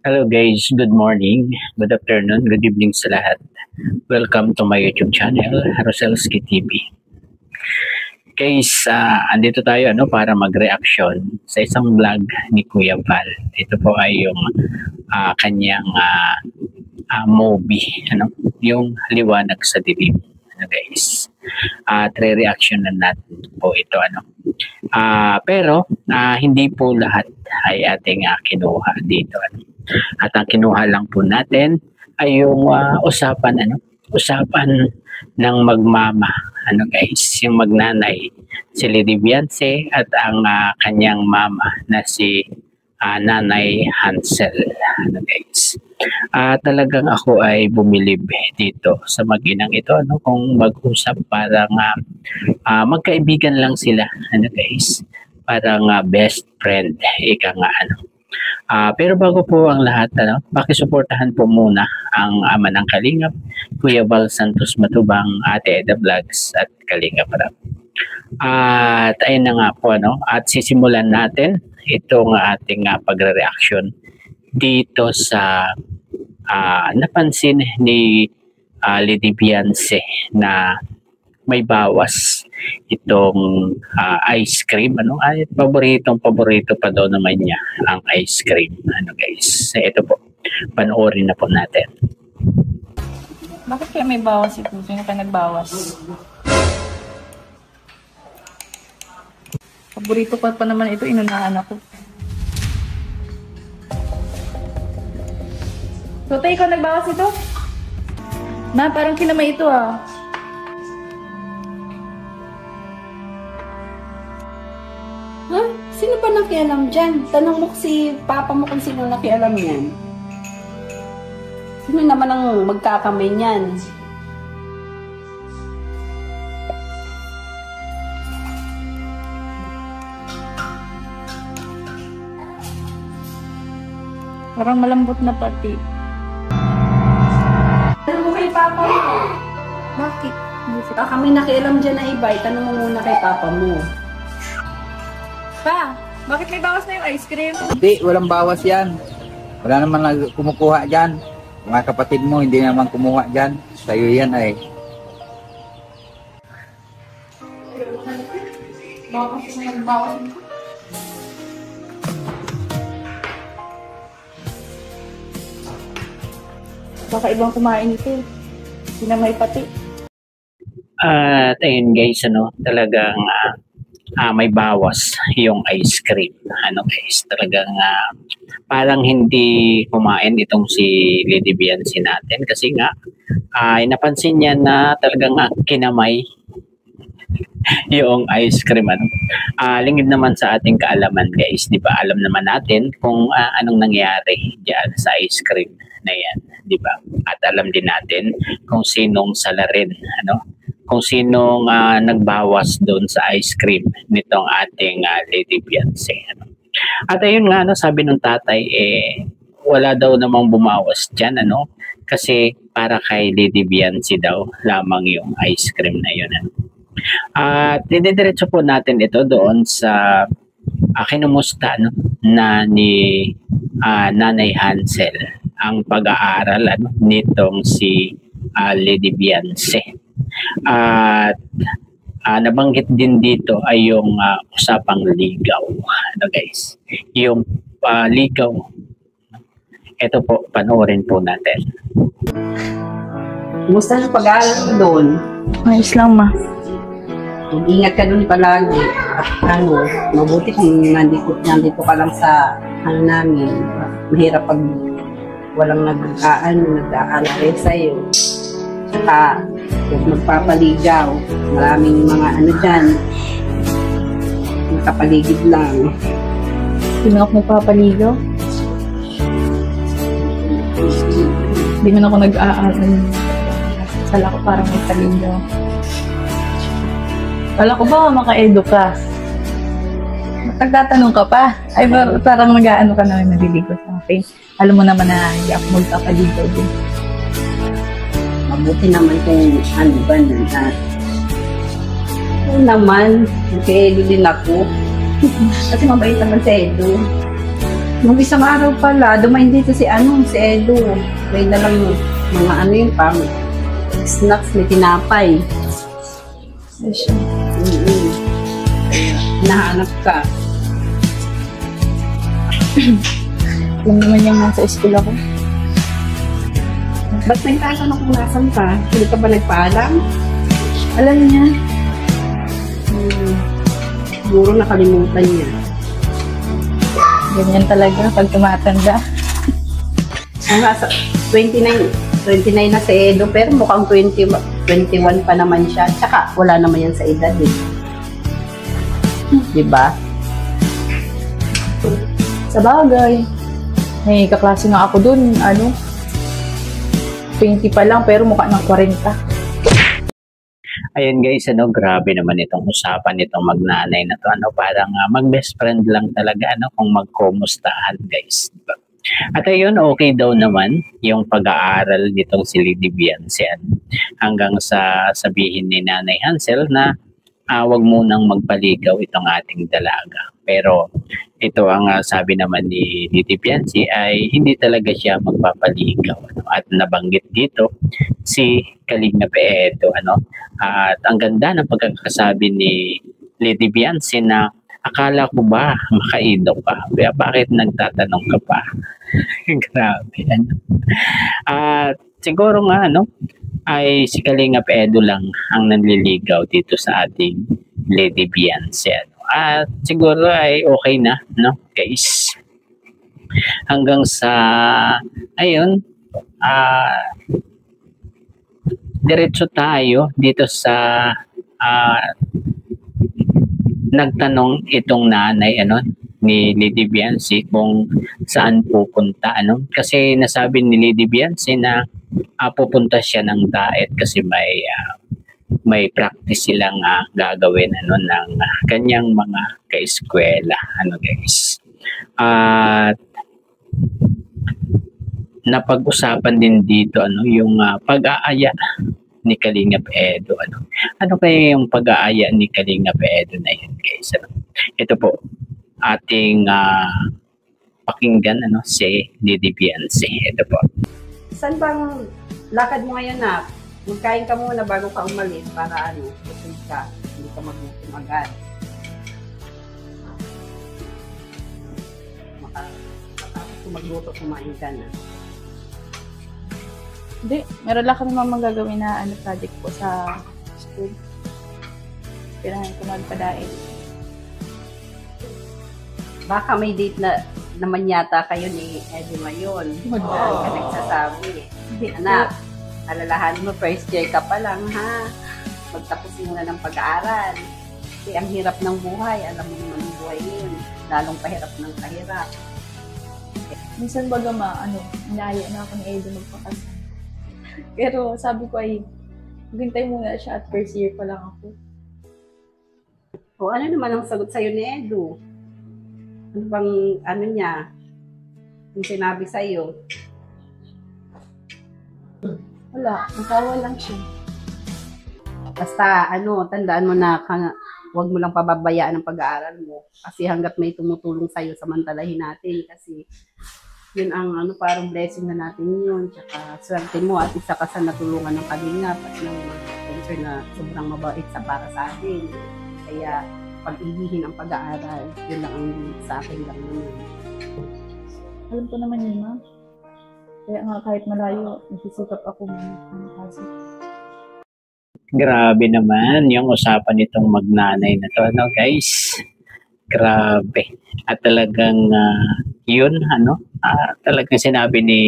Hello guys, good morning, good afternoon, good evening sa lahat. Welcome to my YouTube channel, Roselski TV. Guys, andito tayo para mag-reaction sa isang vlog ni Kuya Val. Ito po ay yung kanyang movie, yung Liwanag sa Dilim. Guys, re-reaction na natin po ito. Pero hindi po lahat ay ating kinuha dito. At ang kinuha lang po natin ay yung usapan ng magmama, guys, yung magnanay, si Lady Beyonce at ang kanyang mama na si Nanay Hansel, guys. Talagang ako ay bumilib dito sa mag-inang ito, kung mag-usap parang magkaibigan lang sila, guys, parang best friend, ika nga pero bago po ang lahat, pakisuportahan po muna ang ama ng Kalingap, Kuya Val Santos Matubang, Ate Eda Vlogs at Kalingap Rap. At ayun na nga po, at sisimulan natin itong ating pagre-reaction dito sa napansin ni Lady Beyonce na may bawas itong ice cream. Paborito pa daw naman niya ang ice cream. Guys, ito po, panoorin na po natin. Bakit kaya may bawas ito? Sino ka nagbawas? Paborito ko pa naman ito, inunahan ako. So, tayo ikaw nagbawas ito? Ma, parang kinamay ito Ha? Sino ba nakialam dyan? Tanong mo si papa mo kung sino nakialam yan. Sino naman ang magkakamay niyan? Parang malambot na pati. Tanong mo kay papa mo. Bakit? Baka may nakialam dyan na iba, tanong mo muna kay papa mo. Pa, bakit may bawas na yung ice cream? Hindi, walang bawas yan. Wala naman kumukuha dyan. Mga kapatid mo, hindi naman kumuha dyan. Sa'yo yan ay. Bawas na yung bawas. Baka ibang kumain ito. Sinamay pati. At ayun guys, talagang may bawas yung ice cream. Guys, talagang parang hindi kumain itong si Lady Beyonce natin kasi nga napansin niya na talagang kinamay yung ice cream. Lingid naman sa ating kaalaman guys, di ba? Alam naman natin kung anong nangyari diyan sa ice cream na yan, di ba? At alam din natin kung sinong salarin, kung sinong nagbawas doon sa ice cream nitong ating Lady Beyonce. At ayun nga, sabi ng tatay, wala daw namang bumawas dyan, kasi para kay Lady Beyonce daw lamang yung ice cream na yun. At didiretso po natin ito doon sa kinumusta na ni Nanay Hansel ang pag-aaral nitong si Lady Beyonce. At nabanggit din dito ay yung usapang ligaw. Guys, yung ligaw. Ito po, panoorin po natin. Kumusta sa pag-aaral mo doon? Ayos lang, ma. Mag-ingat ka doon palagi. At mabuti kung nandito ka lang sa namin. Mahirap pag walang nag-aalala sa'yo. Saka, huwag magpapaligaw. Maraming mga dyan. Nakapaligid lang. Hindi na ako nagpapaligaw. Hindi man ako nag-aaral. Sala ko parang may paligaw. Wala ko ba maka-edu ka? Nagtatanong ka pa. Ay, parang mag-aano ka na naliligo sa akin. Alam mo naman na hindi ako magpapaligaw din. Mabuti naman kung ba na. Oo naman, nag-edu din ako. Kasi mabait naman sa edu. Nung isang araw pala, dumain dito si Edo. May dalang mga pang snacks, may tinapay. Nahanap ka. Alam naman yung nasa school ako. Ba't nagtatanong kung nasan ka? Hindi ka ba nagpaalam? Alam niya. Siguro nakalimutan niya. Ganyan talaga pag tumatanda. Ang nasa 29 na si Edo, pero mukhang 21 pa naman siya. Tsaka wala naman yan sa edad eh. Diba? Sa bagay. May kaklase nga ako dun, 20 pa lang pero mukha ng 40. Ayun guys, grabe naman itong usapan nitong magnanay na to. Parang mag-best friend lang talaga, kung magkumustahan guys. Diba? At ayun, okay daw naman yung pag-aaral nitong si Lady Beyonce. Hanggang sa sabihin ni Nanay Hansel na wag munang magpaligaw itong ating dalaga. Pero ito ang sabi naman ni Lady Beyonce ay hindi talaga siya magpapaligaw. At nabanggit dito si Kalingap Edo. At ang ganda ng pagkakasabi ni Lady Beyonce na akala ko ba makaido ka? Kaya bakit nagtatanong ka pa? Grabe. At siguro nga ay si Kalingap Edo lang ang nanliligaw dito sa ating Lady Beyonce. At siguro ay okay na, guys. Hanggang sa ayun, diretso tayo dito sa nagtanong itong nanay ni Lady Beyonce kung saan pupunta kasi nasabi ni Lady Beyonce na pupunta siya ng diet kasi may practice silang gagawin ng kanyang mga kaeskwela guys. At napag-usapan din dito yung pag-aaya ni Kalingap Edo. Ano kaya yung pag-aaya ni Kalingap Edo na yun guys? Ito po ating pakinggan si Lady Beyonce. Ito po. Saan bang lakad mo ngayon na? Magkain ka muna bago ka umalis para busog ka. Hindi ka magutom agad. Matapos kung magluto, kumain ka na. Hindi, meron lang kami mga gagawin na project ko sa school. Kailangan ko magpadain. Baka may date na naman yata kayo ni Eddie ngayon. Saan ka nagsasabi? Anak, alalahanin mo, first year ka pa lang, ha? Magtapos muna ng pag-aaral. Kasi ang hirap ng buhay. Alam mo naman ang buhay ngayon. Lalong pahirap ng pahirap. Minsan baga inaaya na ako ni Edo magpakasal. Pero sabi ko ay, maghintay muna siya at first year pa lang ako. O ano naman ang sagot sa'yo ni Edo? Ano bang, niya? Yung sinabi sa'yo? Wala, natawa lang siya. Basta, tandaan mo na huwag mo lang pababayaan ang pag-aaral mo. Kasi hanggat may tumutulong sa'yo, samantalahin natin. Kasi yun ang parang blessing na natin yun. Tsaka swerte mo at isa ka sa natulungan ng Kalingap at ng sponsor na sobrang mabait para sa atin. Kaya pag-ibihin ang pag-aaral, yun lang ang sa akin lang naman. Alam ko naman yun, ma. Kaya nga kahit malayo, nagsisikap ako kasi. Grabe naman yung usapan nitong magnanay na to, guys. Grabe. At talagang yun, talagang sinabi ni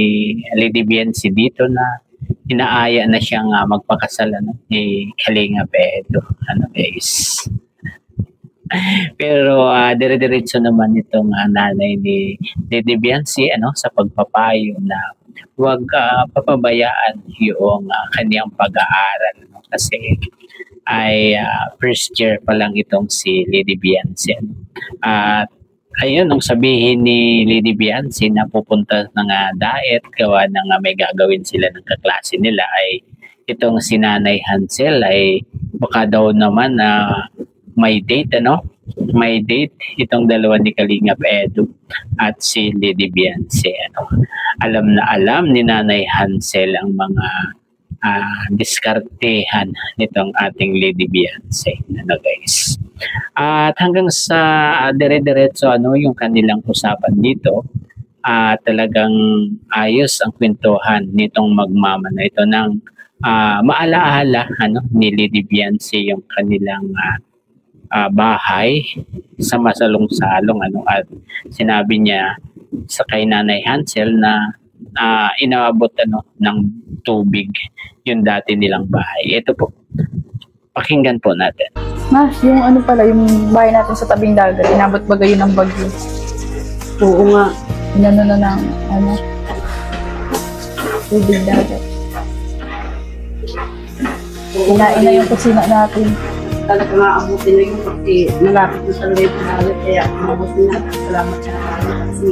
Lady Beyonce dito na inaaya na siyang magpakasal ni Kalingap Edo. Guys. Pero dire-diretso naman itong nanay ni Lady Beyonce sa pagpapayo na huwag papabayaan yung kanyang pag-aaral kasi ay first year pa lang itong si Lady Beyonce. At ayun, nung sabihin ni Lady Beyonce na pupunta ng diet gawa ng may gagawin sila ng kaklase nila ay itong si Nanay Hansel ay baka daw naman may date may date itong dalawa ni Kalingap Edu at si Lady Beyonce. Alam na alam ni Nanay Hansel ang mga diskartehan nitong ating Lady Beyonce. Guys. At hanggang sa dire-diretso yung kanilang usapan dito, talagang ayos ang kwentuhan nitong magmama na ito ng maalaala ni Lady Beyonce yung kanilang bahay sa masalong-salong at sinabi niya sa kay Nanay Hansel na inaabot ng tubig yung dati nilang bahay. Ito po, pakinggan po natin. Mas, yung pala, yung bahay natin sa tabing dagat, inabot ba gayon ng bagyo? Oo nga. Inano na ng, tubig dagat. Kinain na yung kusina natin. Talaga nga abutin na yung kasi malapit na talaga yung pinahalit. Kaya abutin na. Salamat siya na tayo kasi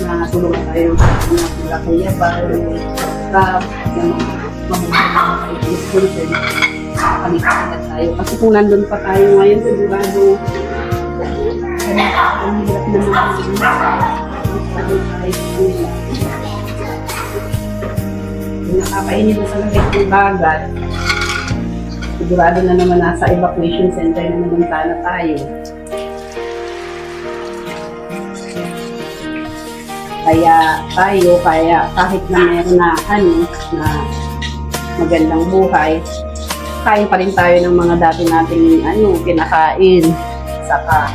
natulungan tayo na kaya ba yung mamamalit kami agad tayo. Kasi kung nandun pa tayo ngayon, sigurado ang hirap naman nakakainin na sa langit ng bagat. Sigurado na naman nasa evacuation center na naman sana tayo. Kaya kahit na meron na na magandang buhay, kain pa rin tayo ng mga dati nating kinakain. Saka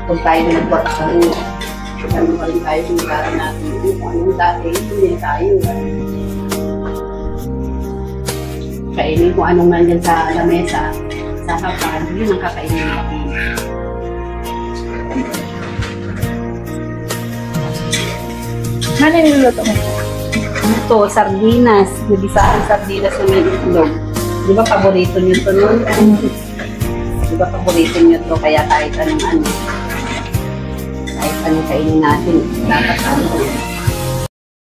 kung tayo na nagpapakaro, ano pa rin tayo kung dati natin kung anong dati, hindi tayo. Kainin kung anong nandyan sa lamesa, sa hapag, yun ang kakainin natin. Ano niluluto mo? Ito, sardinas. Hindi sa akin sardinas na may itlog. Di ba paborito nyo ito nun? Di ba paborito nyo ito? Kaya kahit anong kahit anong kainin natin, dapat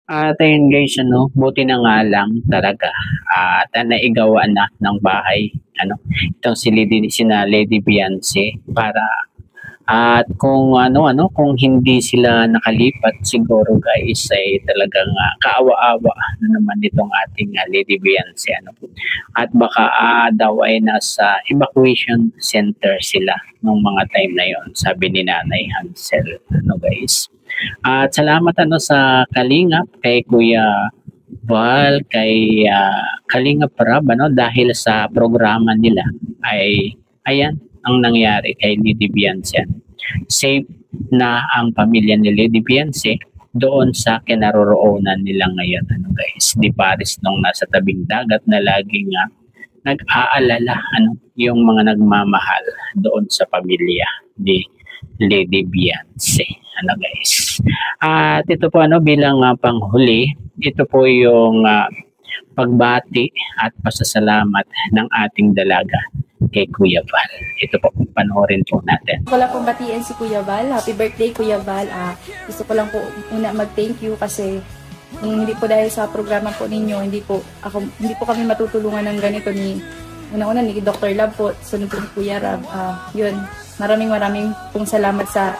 At ayun guys, buti na nga lang talaga at naigawa na ng bahay itong si Lady Beyonce para at kung kung hindi sila nakalipat siguro guys ay talagang kaawa-awa na naman itong ating Lady Beyonce at baka daw ay nasa evacuation center sila nung mga time na yon, sabi ni Nanay Hansel guys. At salamat sa Kalingap, kay Kuya Val, kay Kalingap Rab dahil sa programa nila ay ayan ang nangyari kay Lady Beyonce. Safe na ang pamilya ni Lady Beyonce doon sa kinaroroonan nila ngayon guys. Di Paris nung nasa tabing dagat na laging nag-aalala yung mga nagmamahal doon sa pamilya ni Lady Beyonce guys. At ito po bilang panghuli, ito po yung pagbati at pasasalamat ng ating dalaga kay Kuya Val. Ito po, panoorin po natin. Gusto ko lang pong batiin si Kuya Val. Happy birthday, Kuya Val. Gusto ko lang po una mag-thank you kasi hindi po dahil sa programa po ninyo, hindi po kami matutulungan ng ganito ni una-una ni Dr. Love po, sunod po ni Kuya Rab. Yun, maraming pong salamat sa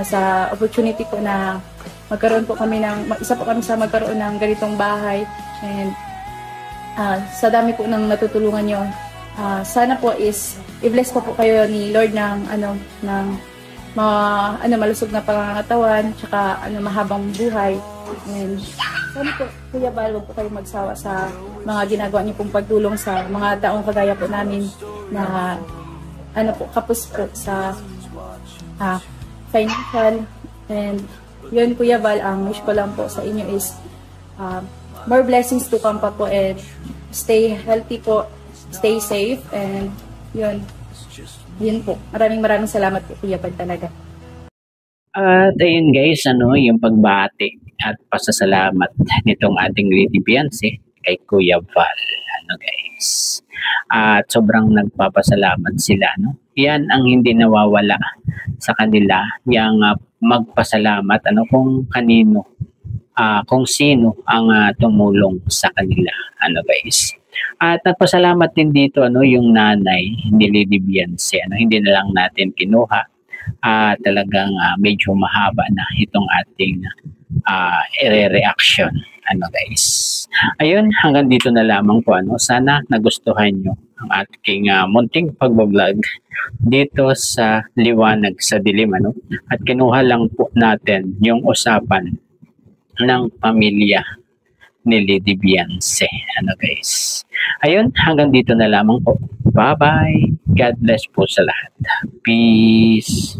sa opportunity po na magkaroon po kami isa po kami sa magkaroon ng ganitong bahay, and sa dami po ng natutulungan nyo. Sana po i-bless po kayo ni Lord ng malusog na pangangatawan, tsaka mahabang buhay. And sana po, Kuya Val, huwag po kayo magsawa sa mga ginagawa niyo pong pagtulong sa mga taong kagaya po namin na kapos po sa financial. And yun, Kuya Val, ang wish ko lang po sa inyo is more blessings to come pa po, and stay healthy po, stay safe, and yun po. Maraming salamat po, Kuya Val, talaga. At ayun guys, yung pagbati at pasasalamat nitong ating Lady Beyonce kay Kuya Val, guys. At sobrang nagpapasalamat sila, Yan ang hindi nawawala sa kanila, yung magpasalamat kung kanino, kung sino ang tumulong sa kanila, guys. At nagpasalamat din dito yung nanay ni Lady Beyonce. Hindi na lang natin kinuha. Talagang medyo mahaba na itong ating reaction. Guys. Ayun, hanggang dito na lamang po. Sana nagustuhan nyo ang ating munting pagbablog dito sa Liwanag sa Dilim. At kinuha lang po natin yung usapan ng pamilya ni Lady Beyonce. Guys. Ayun, hanggang dito na lamang po. Bye-bye. God bless po sa lahat. Peace.